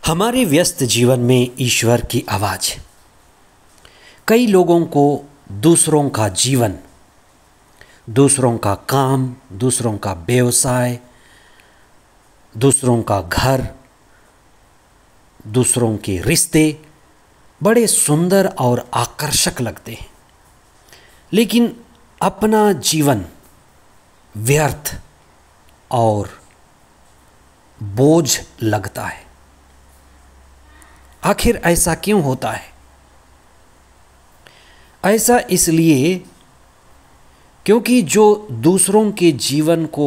हमारे व्यस्त जीवन में ईश्वर की आवाज़। कई लोगों को दूसरों का जीवन, दूसरों का काम, दूसरों का व्यवसाय, दूसरों का घर, दूसरों के रिश्ते बड़े सुंदर और आकर्षक लगते हैं, लेकिन अपना जीवन व्यर्थ और बोझ लगता है। आखिर ऐसा क्यों होता है? ऐसा इसलिए क्योंकि जो दूसरों के जीवन को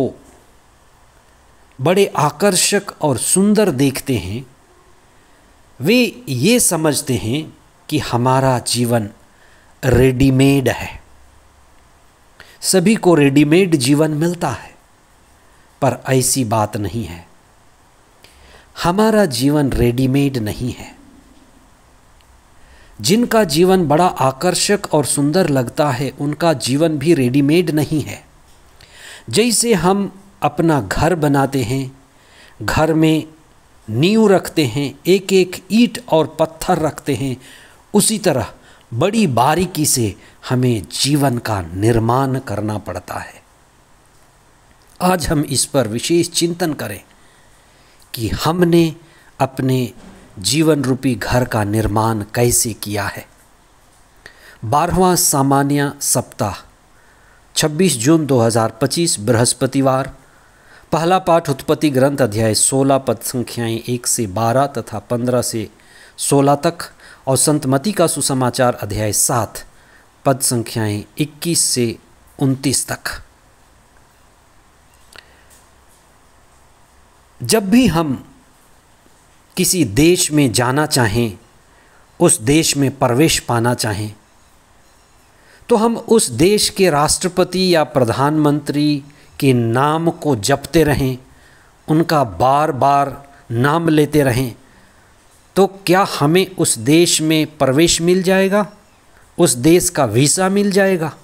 बड़े आकर्षक और सुंदर देखते हैं, वे ये समझते हैं कि हमारा जीवन रेडीमेड है। सभी को रेडीमेड जीवन मिलता है, पर ऐसी बात नहीं है। हमारा जीवन रेडीमेड नहीं है। जिनका जीवन बड़ा आकर्षक और सुंदर लगता है, उनका जीवन भी रेडीमेड नहीं है। जैसे हम अपना घर बनाते हैं, घर में नींव रखते हैं, एक एक ईंट और पत्थर रखते हैं, उसी तरह बड़ी बारीकी से हमें जीवन का निर्माण करना पड़ता है। आज हम इस पर विशेष चिंतन करें कि हमने अपने जीवन रूपी घर का निर्माण कैसे किया है। 12वां सामान्य सप्ताह 26 जून 2025 बृहस्पतिवार। पहला पाठ उत्पत्ति ग्रंथ अध्याय 16 पद संख्याएं 1 से 12 तथा 15 से 16 तक, और संत मत्ती का सुसमाचार अध्याय 7 पद संख्याएं 21 से 29 तक। जब भी हम किसी देश में जाना चाहें, उस देश में प्रवेश पाना चाहें, तो हम उस देश के राष्ट्रपति या प्रधानमंत्री के नाम को जपते रहें, उनका बार बार नाम लेते रहें, तो क्या हमें उस देश में प्रवेश मिल जाएगा? उस देश का वीज़ा मिल जाएगा?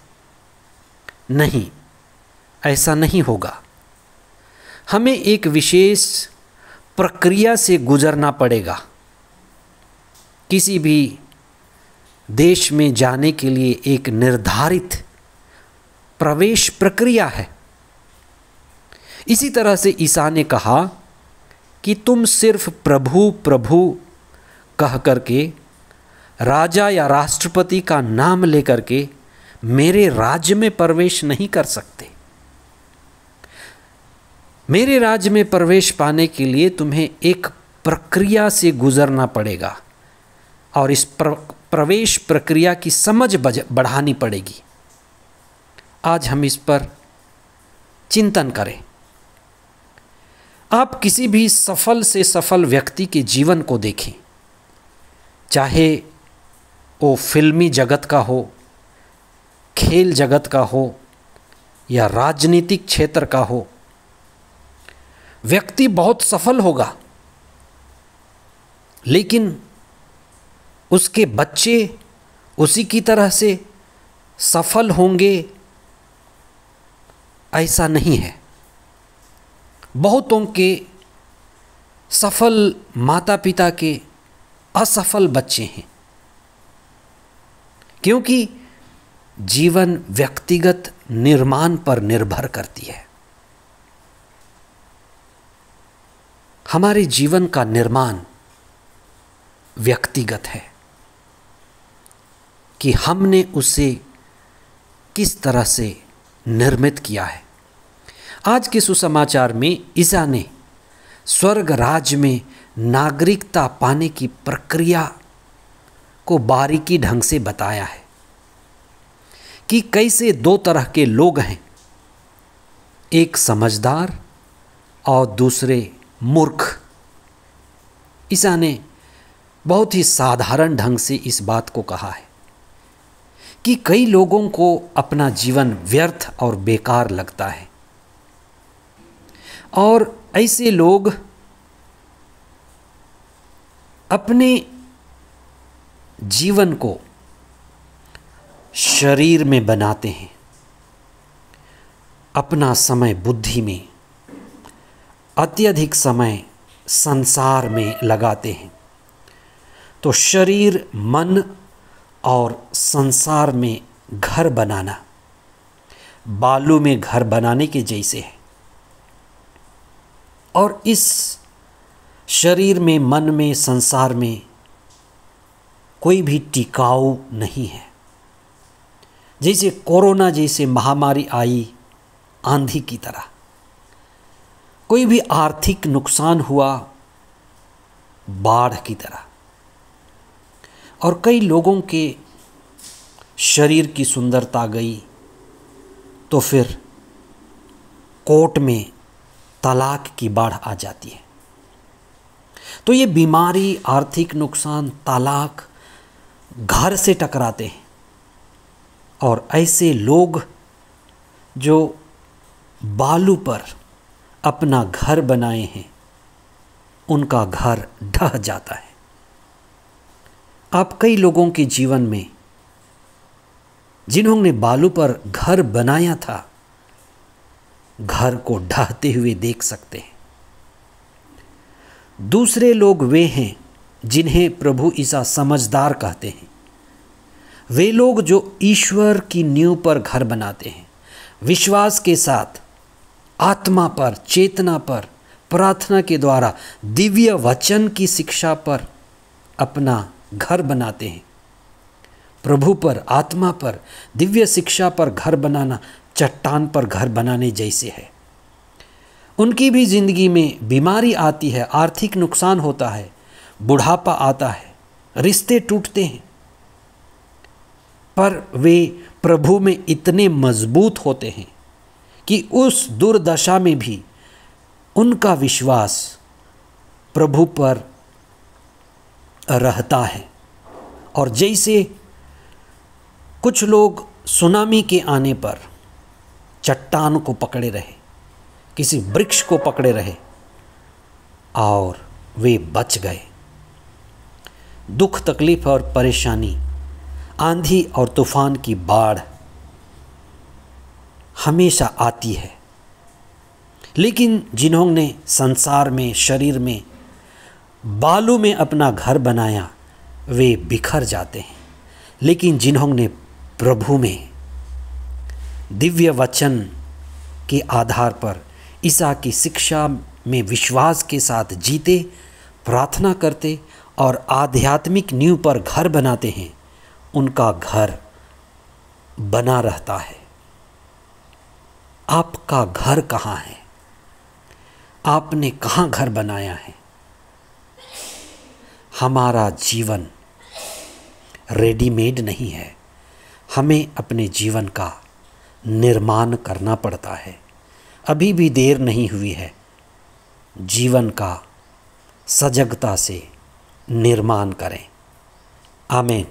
नहीं, ऐसा नहीं होगा। हमें एक विशेष प्रक्रिया से गुजरना पड़ेगा। किसी भी देश में जाने के लिए एक निर्धारित प्रवेश प्रक्रिया है। इसी तरह से ईसा ने कहा कि तुम सिर्फ प्रभु प्रभु कह करके, राजा या राष्ट्रपति का नाम लेकर के मेरे राज्य में प्रवेश नहीं कर सकते। मेरे राज्य में प्रवेश पाने के लिए तुम्हें एक प्रक्रिया से गुजरना पड़ेगा, और इस प्रवेश प्रक्रिया की समझ बढ़ानी पड़ेगी। आज हम इस पर चिंतन करें। आप किसी भी सफल से सफल व्यक्ति के जीवन को देखें, चाहे वो फिल्मी जगत का हो, खेल जगत का हो, या राजनीतिक क्षेत्र का हो। व्यक्ति बहुत सफल होगा, लेकिन उसके बच्चे उसी की तरह से सफल होंगे, ऐसा नहीं है। बहुतों के सफल माता पिता के असफल बच्चे हैं, क्योंकि जीवन व्यक्तिगत निर्माण पर निर्भर करती है। हमारे जीवन का निर्माण व्यक्तिगत है कि हमने उसे किस तरह से निर्मित किया है। आज के सुसमाचार में ईसा ने स्वर्ग राज्य में नागरिकता पाने की प्रक्रिया को बारीकी ढंग से बताया है कि कैसे दो तरह के लोग हैं, एक समझदार और दूसरे मूर्ख। ईसा ने बहुत ही साधारण ढंग से इस बात को कहा है कि कई लोगों को अपना जीवन व्यर्थ और बेकार लगता है, और ऐसे लोग अपने जीवन को शरीर में बनाते हैं, अपना समय बुद्धि में, अत्यधिक समय संसार में लगाते हैं। तो शरीर, मन और संसार में घर बनाना बालू में घर बनाने के जैसे है। और इस शरीर में, मन में, संसार में कोई भी टिकाऊ नहीं है। जैसे कोरोना जैसे महामारी आई आंधी की तरह, कोई भी आर्थिक नुकसान हुआ बाढ़ की तरह, और कई लोगों के शरीर की सुंदरता गई तो फिर कोर्ट में तलाक की बाढ़ आ जाती है। तो ये बीमारी, आर्थिक नुकसान, तलाक घर से टकराते हैं। और ऐसे लोग जो बालू पर अपना घर बनाए हैं, उनका घर ढह जाता है। आप कई लोगों के जीवन में जिन्होंने बालू पर घर बनाया था, घर को ढहते हुए देख सकते हैं। दूसरे लोग वे हैं जिन्हें प्रभु ईसा समझदार कहते हैं। वे लोग जो ईश्वर की नींव पर घर बनाते हैं, विश्वास के साथ आत्मा पर, चेतना पर, प्रार्थना के द्वारा दिव्य वचन की शिक्षा पर अपना घर बनाते हैं। प्रभु पर, आत्मा पर, दिव्य शिक्षा पर घर बनाना चट्टान पर घर बनाने जैसे है। उनकी भी जिंदगी में बीमारी आती है, आर्थिक नुकसान होता है, बुढ़ापा आता है, रिश्ते टूटते हैं, पर वे प्रभु में इतने मजबूत होते हैं कि उस दुर्दशा में भी उनका विश्वास प्रभु पर रहता है। और जैसे कुछ लोग सुनामी के आने पर चट्टान को पकड़े रहे, किसी वृक्ष को पकड़े रहे और वे बच गए। दुख, तकलीफ और परेशानी, आंधी और तूफान की बाढ़ हमेशा आती है, लेकिन जिन्होंने संसार में, शरीर में, बालू में अपना घर बनाया वे बिखर जाते हैं। लेकिन जिन्होंने प्रभु में दिव्य वचन के आधार पर ईसा की शिक्षा में विश्वास के साथ जीते, प्रार्थना करते और आध्यात्मिक नींव पर घर बनाते हैं, उनका घर बना रहता है। आपका घर कहाँ है? आपने कहाँ घर बनाया है? हमारा जीवन रेडीमेड नहीं है, हमें अपने जीवन का निर्माण करना पड़ता है। अभी भी देर नहीं हुई है, जीवन का सजगता से निर्माण करें। आमीन।